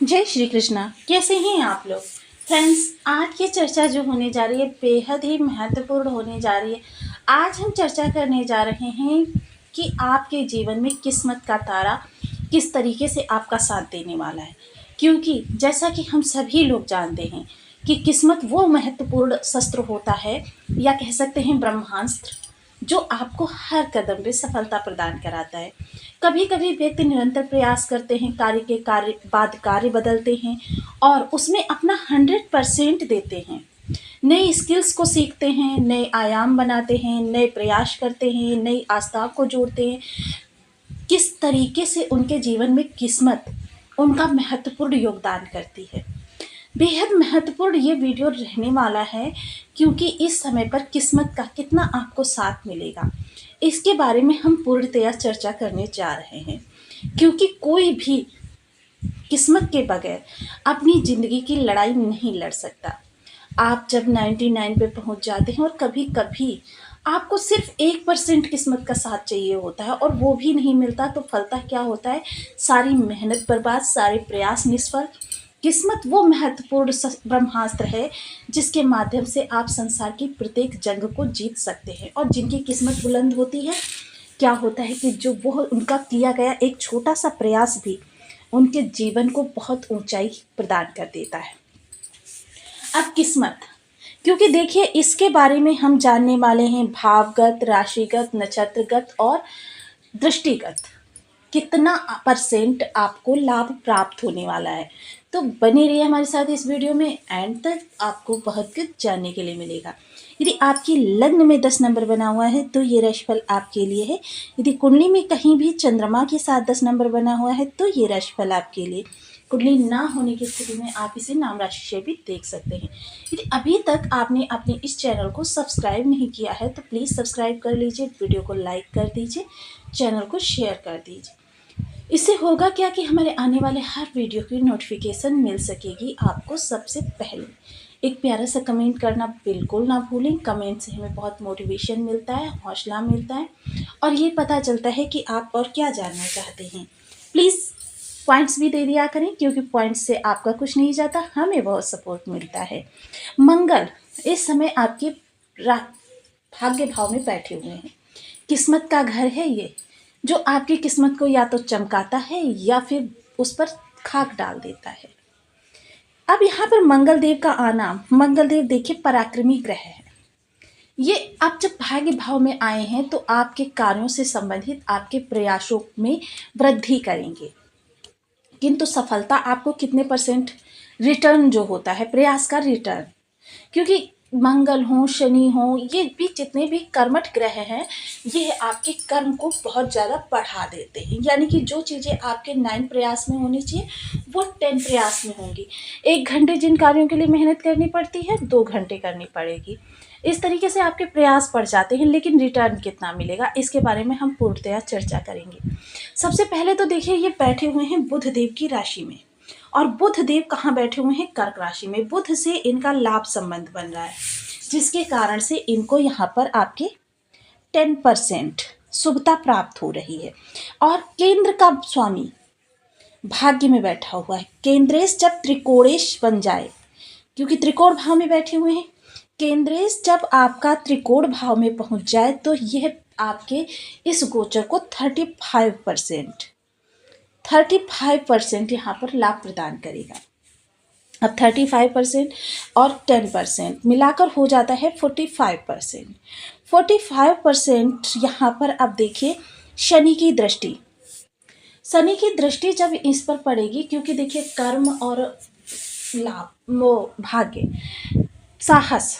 जय श्री कृष्णा। कैसे हैं आप लोग फ्रेंड्स। आज की चर्चा जो होने जा रही है बेहद ही महत्वपूर्ण होने जा रही है। आज हम चर्चा करने जा रहे हैं कि आपके जीवन में किस्मत का तारा किस तरीके से आपका साथ देने वाला है। क्योंकि जैसा कि हम सभी लोग जानते हैं कि किस्मत वो महत्वपूर्ण शस्त्र होता है या कह सकते हैं ब्रह्मास्त्र, जो आपको हर कदम पे सफलता प्रदान कराता है। कभी कभी व्यक्ति निरंतर प्रयास करते हैं, कार्य बाद कार्य बदलते हैं और उसमें अपना 100% देते हैं। नई स्किल्स को सीखते हैं, नए आयाम बनाते हैं, नए प्रयास करते हैं, नई आस्था को जोड़ते हैं। किस तरीके से उनके जीवन में किस्मत उनका महत्वपूर्ण योगदान करती है। बेहद महत्वपूर्ण ये वीडियो रहने वाला है, क्योंकि इस समय पर किस्मत का कितना आपको साथ मिलेगा इसके बारे में हम पूर्णतया चर्चा करने जा रहे हैं। क्योंकि कोई भी किस्मत के बगैर अपनी ज़िंदगी की लड़ाई नहीं लड़ सकता। आप जब 99 पे पहुंच जाते हैं और कभी कभी आपको सिर्फ 1% किस्मत का साथ चाहिए होता है और वो भी नहीं मिलता, तो फलता क्या होता है, सारी मेहनत बर्बाद, सारे प्रयास निष्फल। किस्मत वो महत्वपूर्ण ब्रह्मास्त्र है जिसके माध्यम से आप संसार की प्रत्येक जंग को जीत सकते हैं। और जिनकी किस्मत बुलंद होती है, क्या होता है कि जो वो उनका किया गया एक छोटा सा प्रयास भी उनके जीवन को बहुत ऊंचाई प्रदान कर देता है। अब किस्मत, क्योंकि देखिए इसके बारे में हम जानने वाले हैं भावगत, राशिगत, नक्षत्रगत और दृष्टिगत कितना परसेंट आपको लाभ प्राप्त होने वाला है। तो बने रहिए हमारे साथ इस वीडियो में, एंड तक आपको बहुत कुछ जानने के लिए मिलेगा। यदि आपकी लग्न में 10 नंबर बना हुआ है तो ये राशिफल आपके लिए है। यदि कुंडली में कहीं भी चंद्रमा के साथ 10 नंबर बना हुआ है तो ये राशिफल आपके लिए। कुंडली ना होने की स्थिति में आप इसे नाम राशि से भी देख सकते हैं। यदि अभी तक आपने अपने इस चैनल को सब्सक्राइब नहीं किया है तो प्लीज़ सब्सक्राइब कर लीजिए, वीडियो को लाइक कर दीजिए, चैनल को शेयर कर दीजिए। इससे होगा क्या कि हमारे आने वाले हर वीडियो की नोटिफिकेशन मिल सकेगी आपको सबसे पहले। एक प्यारा सा कमेंट करना बिल्कुल ना भूलें। कमेंट से हमें बहुत मोटिवेशन मिलता है, हौसला मिलता है और ये पता चलता है कि आप और क्या जानना चाहते हैं। प्लीज़ पॉइंट्स भी दे दिया करें, क्योंकि पॉइंट्स से आपका कुछ नहीं जाता, हमें बहुत सपोर्ट मिलता है। मंगल इस समय आपके भाग्य भाव में बैठे हुए हैं। किस्मत का घर है ये, जो आपकी किस्मत को या तो चमकाता है या फिर उस पर खाक डाल देता है। अब यहाँ पर मंगल देव का आना, मंगल देव देखिए पराक्रमी ग्रह है। ये आप जब भाग्य भाव में आए हैं तो आपके कार्यों से संबंधित आपके प्रयासों में वृद्धि करेंगे, किंतु सफलता आपको कितने परसेंट रिटर्न जो होता है, प्रयास का रिटर्न। क्योंकि मंगल हो, शनि हो, ये भी जितने भी कर्मठ ग्रह हैं, ये आपके कर्म को बहुत ज़्यादा बढ़ा देते हैं। यानी कि जो चीज़ें आपके 9 प्रयास में होनी चाहिए वो 10 प्रयास में होंगी। 1 घंटे जिन कार्यों के लिए मेहनत करनी पड़ती है 2 घंटे करनी पड़ेगी। इस तरीके से आपके प्रयास बढ़ जाते हैं, लेकिन रिटर्न कितना मिलेगा इसके बारे में हम पूर्णतया चर्चा करेंगे। सबसे पहले तो देखिए ये बैठे हुए हैं बुध देव की राशि में, और बुध देव कहाँ बैठे हुए हैं, कर्क राशि में। बुध से इनका लाभ संबंध बन रहा है, जिसके कारण से इनको यहाँ पर आपके 10% शुभता प्राप्त हो रही है। और केंद्र का स्वामी भाग्य में बैठा हुआ है। केंद्रेश जब त्रिकोणेश बन जाए, क्योंकि त्रिकोण भाव में बैठे हुए हैं, केंद्रेश जब आपका त्रिकोण भाव में पहुंच जाए तो यह आपके इस गोचर को 35% यहाँ पर लाभ प्रदान करेगा। अब 35% और 10% मिलाकर हो जाता है 45%। 45% यहाँ पर अब देखिए शनि की दृष्टि, शनि की दृष्टि जब इस पर पड़ेगी, क्योंकि देखिए कर्म और लाभ, वो भाग्य, साहस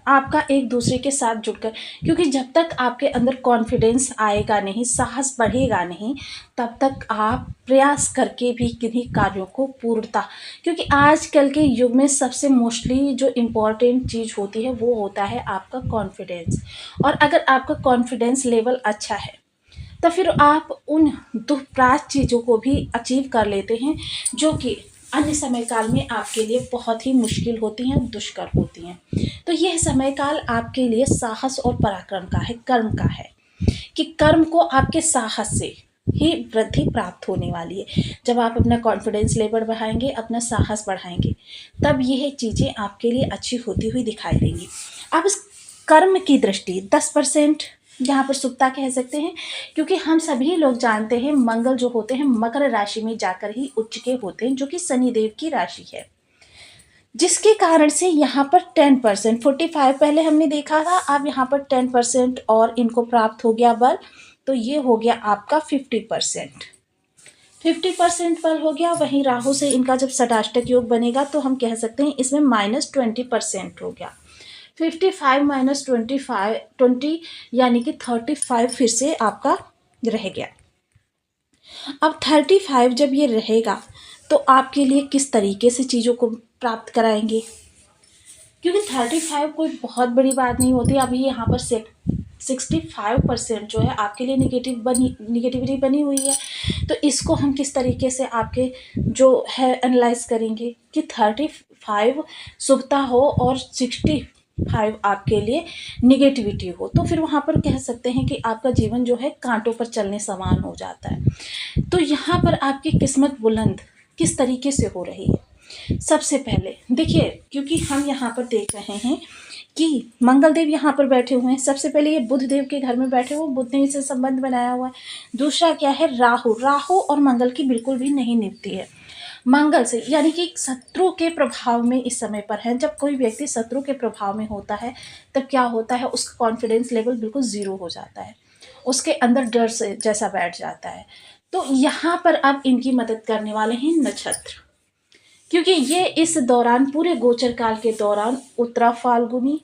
आपका एक दूसरे के साथ जुड़कर, क्योंकि जब तक आपके अंदर कॉन्फिडेंस आएगा नहीं, साहस बढ़ेगा नहीं, तब तक आप प्रयास करके भी किन्हीं कार्यों को पूर्णता, क्योंकि आजकल के युग में सबसे मोस्टली जो इम्पोर्टेंट चीज़ होती है वो होता है आपका कॉन्फिडेंस। और अगर आपका कॉन्फिडेंस लेवल अच्छा है तो फिर आप उन दुष्प्राप्य चीज़ों को भी अचीव कर लेते हैं, जो कि अन्य समय काल में आपके लिए बहुत ही मुश्किल होती हैं, दुष्कर होती हैं। तो यह समय काल आपके लिए साहस और पराक्रम का है, कर्म का है, कि कर्म को आपके साहस से ही वृद्धि प्राप्त होने वाली है। जब आप अपना कॉन्फिडेंस लेवल बढ़ाएंगे, अपना साहस बढ़ाएंगे, तब यह चीज़ें आपके लिए अच्छी होती हुई दिखाई देंगी। अब इस कर्म की दृष्टि 10% यहाँ पर सुप्ता कह सकते हैं, क्योंकि हम सभी लोग जानते हैं मंगल जो होते हैं मकर राशि में जाकर ही उच्च के होते हैं, जो कि शनिदेव की राशि है, जिसके कारण से यहाँ पर 10% 45 पहले हमने देखा था, अब यहाँ पर 10% और इनको प्राप्त हो गया बल, तो ये हो गया आपका 50%। 50% बल हो गया। वहीं राहु से इनका जब षडाष्टक योग बनेगा तो हम कह सकते हैं इसमें -20% हो गया। 55 माइनस 20 यानी कि 35 फिर से आपका रह गया। अब 35 जब ये रहेगा तो आपके लिए किस तरीके से चीज़ों को प्राप्त कराएंगे, क्योंकि 35 कोई बहुत बड़ी बात नहीं होती। अभी यहाँ पर 65% जो है आपके लिए निगेटिविटी बनी हुई है, तो इसको हम किस तरीके से आपके जो है एनालाइज करेंगे कि 35 शुभता हो और 65 आपके लिए निगेटिविटी हो, तो फिर वहाँ पर कह सकते हैं कि आपका जीवन जो है कांटों पर चलने समान हो जाता है। तो यहाँ पर आपकी किस्मत बुलंद किस तरीके से हो रही है, सबसे पहले देखिए, क्योंकि हम यहाँ पर देख रहे हैं कि मंगल देव यहाँ पर बैठे हुए हैं। सबसे पहले ये बुध देव के घर में बैठे हुए, बुध ने इसे संबंध बनाया हुआ है। दूसरा क्या है, राहु और मंगल की बिल्कुल भी नहीं निभती है मंगल से, यानी कि शत्रु के प्रभाव में इस समय पर है। जब कोई व्यक्ति शत्रु के प्रभाव में होता है तब क्या होता है, उसका कॉन्फिडेंस लेवल बिल्कुल ज़ीरो हो जाता है, उसके अंदर डर से जैसा बैठ जाता है। तो यहाँ पर अब इनकी मदद करने वाले हैं नक्षत्र, क्योंकि ये इस दौरान पूरे गोचर काल के दौरान उत्तरा, फाल्गुनी,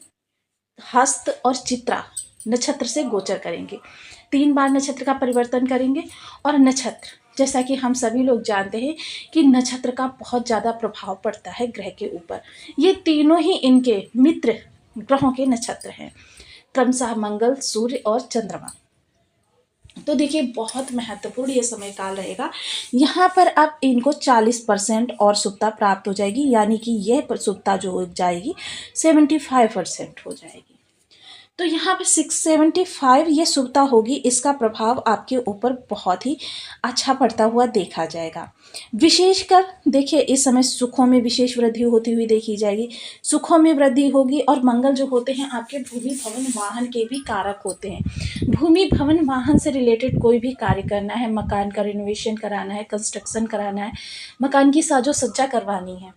हस्त और चित्रा नक्षत्र से गोचर करेंगे। 3 बार नक्षत्र का परिवर्तन करेंगे। और नक्षत्र, जैसा कि हम सभी लोग जानते हैं कि नक्षत्र का बहुत ज़्यादा प्रभाव पड़ता है ग्रह के ऊपर। ये तीनों ही इनके मित्र ग्रहों के नक्षत्र हैं, क्रमशः मंगल, सूर्य और चंद्रमा। तो देखिए बहुत महत्वपूर्ण ये समय काल रहेगा। यहाँ पर अब इनको 40% और शुभता प्राप्त हो जाएगी, यानी कि यह शुभता जो हो जाएगी 75% हो जाएगी। तो यहाँ पे 675 ये शुभता होगी, इसका प्रभाव आपके ऊपर बहुत ही अच्छा पड़ता हुआ देखा जाएगा। विशेषकर देखिए इस समय सुखों में विशेष वृद्धि होती हुई देखी जाएगी, सुखों में वृद्धि होगी। और मंगल जो होते हैं आपके भूमि भवन वाहन के भी कारक होते हैं। भूमि भवन वाहन से रिलेटेड कोई भी कार्य करना है, मकान का रिनोवेशन कराना है, कंस्ट्रक्शन कराना है, मकान की साजो सज्जा करवानी है,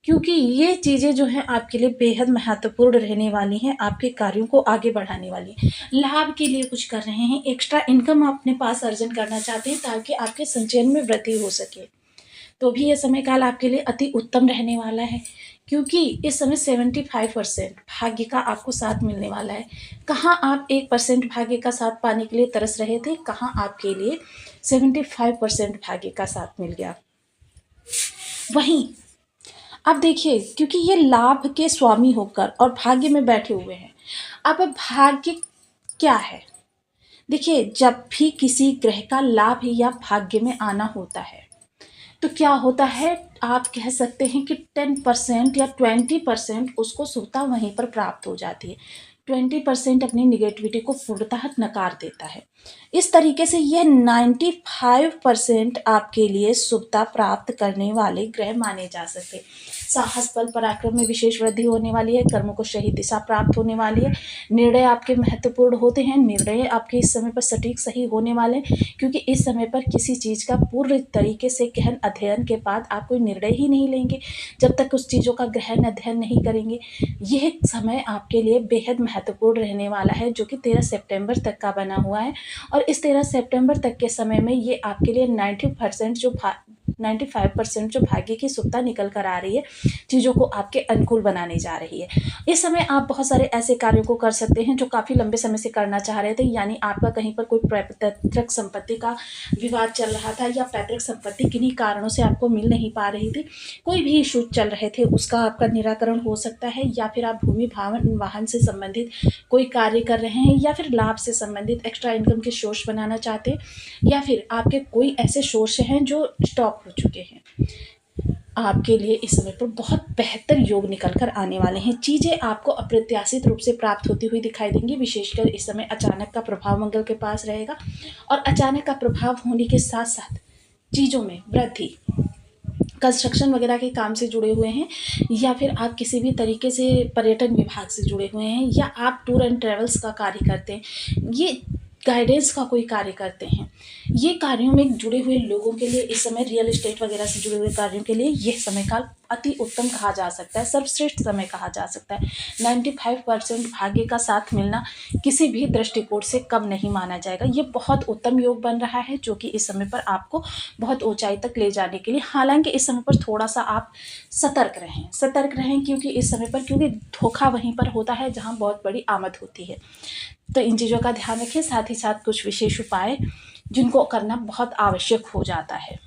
क्योंकि ये चीज़ें जो हैं आपके लिए बेहद महत्वपूर्ण रहने वाली हैं, आपके कार्यों को आगे बढ़ाने वाली हैं। लाभ के लिए कुछ कर रहे हैं, एक्स्ट्रा इनकम अपने पास अर्जन करना चाहते हैं ताकि आपके संचयन में वृद्धि हो सके, तो भी ये समय काल आपके लिए अति उत्तम रहने वाला है, क्योंकि इस समय 75% भाग्य का आपको साथ मिलने वाला है। कहाँ आप 1% भाग्य का साथ पाने के लिए तरस रहे थे, कहाँ आपके लिए 75% भाग्य का साथ मिल गया। वहीं अब देखिए, क्योंकि ये लाभ के स्वामी होकर और भाग्य में बैठे हुए हैं, अब भाग्य क्या है, देखिए जब भी किसी ग्रह का लाभ या भाग्य में आना होता है तो क्या होता है, आप कह सकते हैं कि 10% या 20% उसको शुभता वहीं पर प्राप्त हो जाती है, 20% अपनी निगेटिविटी को पूर्णतः नकार देता है। इस तरीके से यह 95% आपके लिए शुभता प्राप्त करने वाले ग्रह माने जा सकते हैं। साहस, बल, पराक्रम में विशेष वृद्धि होने वाली है, कर्मों को सही दिशा प्राप्त होने वाली है, निर्णय आपके महत्वपूर्ण होते हैं, निर्णय आपके इस समय पर सटीक सही होने वाले हैं, क्योंकि इस समय पर किसी चीज़ का पूर्ण तरीके से गहन अध्ययन के बाद आप कोई निर्णय ही नहीं लेंगे जब तक उस चीज़ों का गहन अध्ययन नहीं करेंगे। यह समय आपके लिए बेहद महत्वपूर्ण रहने वाला है, जो कि 13 सितंबर तक का बना हुआ है। और इस 13 सितंबर तक के समय में ये आपके लिए 95% जो भाग्य की शुभता निकल कर आ रही है, चीज़ों को आपके अनुकूल बनाने जा रही है। इस समय आप बहुत सारे ऐसे कार्यों को कर सकते हैं जो काफ़ी लंबे समय से करना चाह रहे थे, यानी आपका कहीं पर कोई पैतृक संपत्ति का विवाद चल रहा था या पैतृक संपत्ति किन्हीं कारणों से आपको मिल नहीं पा रही थी, कोई भी इशू चल रहे थे, उसका आपका निराकरण हो सकता है। या फिर आप भूमि भवन वाहन से संबंधित कोई कार्य कर रहे हैं, या फिर लाभ से संबंधित एक्स्ट्रा इनकम के सोर्स बनाना चाहते हैं, या फिर आपके कोई ऐसे सोर्स हैं जो स्टॉप हो चुके हैं। आपके लिए इस समय पर बहुत बेहतर योग निकल कर आने वाले हैं। चीज़ें आपको अप्रत्याशित रूप से प्राप्त होती हुई दिखाई देंगी। विशेषकर इस समय अचानक का प्रभाव मंगल के पास रहेगा और अचानक का प्रभाव होने के साथ साथ चीज़ों में वृद्धि, कंस्ट्रक्शन वगैरह के काम से जुड़े हुए हैं या फिर आप किसी भी तरीके से पर्यटन विभाग से जुड़े हुए हैं या आप टूर एंड ट्रेवल्स का कार्य करते हैं, ये गाइडेंस का कोई कार्य करते हैं, ये कार्यों में जुड़े हुए लोगों के लिए इस समय रियल एस्टेट वगैरह से जुड़े हुए कार्यों के लिए यह समय काल अति उत्तम कहा जा सकता है, सर्वश्रेष्ठ समय कहा जा सकता है। 95% भाग्य का साथ मिलना किसी भी दृष्टिकोण से कम नहीं माना जाएगा। ये बहुत उत्तम योग बन रहा है जो कि इस समय पर आपको बहुत ऊंचाई तक ले जाने के लिए, हालांकि इस समय पर थोड़ा सा आप सतर्क रहें क्योंकि इस समय पर क्योंकि धोखा वहीं पर होता है जहां बहुत बड़ी आमद होती है। तो इन चीज़ों का ध्यान रखें, साथ ही साथ कुछ विशेष उपाय जिनको करना बहुत आवश्यक हो जाता है।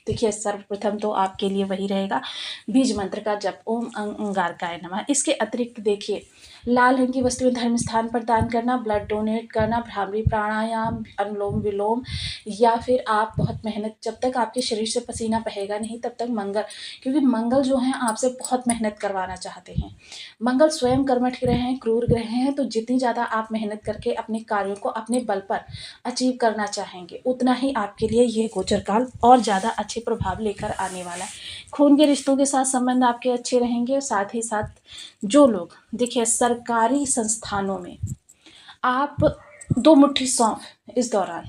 देखिए, सर्वप्रथम तो आपके लिए वही रहेगा बीज मंत्र का जप, ओम अंगारकाय नमः। इसके अतिरिक्त देखिए, लाल रंग की वस्तुएं धर्म स्थान पर दान करना, ब्लड डोनेट करना, भ्रामरी प्राणायाम, अनुलोम विलोम, या फिर आप बहुत मेहनत, जब तक आपके शरीर से पसीना बहेगा नहीं तब तक मंगल, क्योंकि मंगल जो है आपसे बहुत मेहनत करवाना चाहते हैं। मंगल स्वयं कर्मठ ग्रह हैं, क्रूर ग्रह हैं, तो जितनी ज़्यादा आप मेहनत करके अपने कार्यों को अपने बल पर अचीव करना चाहेंगे उतना ही आपके लिए ये गोचर काल और ज़्यादा अच्छे प्रभाव लेकर आने वाला है। खून के रिश्तों के साथ संबंध आपके अच्छे रहेंगे। साथ ही साथ जो लोग देखिए सरकारी संस्थानों में आप 2 मुट्ठी सौंफ इस दौरान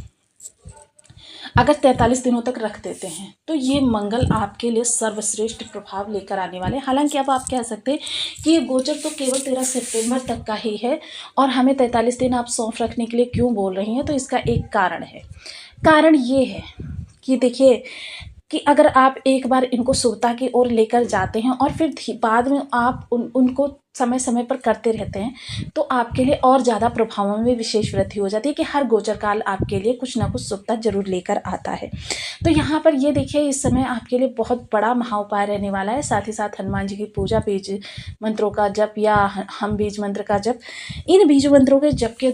अगर 43 दिनों तक रख देते हैं तो ये मंगल आपके लिए सर्वश्रेष्ठ प्रभाव लेकर आने वाले हैं। हालांकि अब आप कह सकते हैं कि ये गोचर तो केवल 13 सितंबर तक का ही है और हमें 43 दिन आप सौंफ रखने के लिए क्यों बोल रही हैं, तो इसका एक कारण है। कारण ये है कि देखिए कि अगर आप एक बार इनको शुभता की ओर लेकर जाते हैं और फिर बाद में आप उनको समय समय पर करते रहते हैं तो आपके लिए और ज़्यादा प्रभावों में विशेष वृद्धि हो जाती है कि हर गोचर काल आपके लिए कुछ ना कुछ शुभता जरूर लेकर आता है। तो यहाँ पर ये देखिए, इस समय आपके लिए बहुत बड़ा महाउपाय रहने वाला है। साथ ही साथ हनुमान जी की पूजा, बीज मंत्रों का जप या हम बीज मंत्र का जप, इन बीज मंत्रों के जप के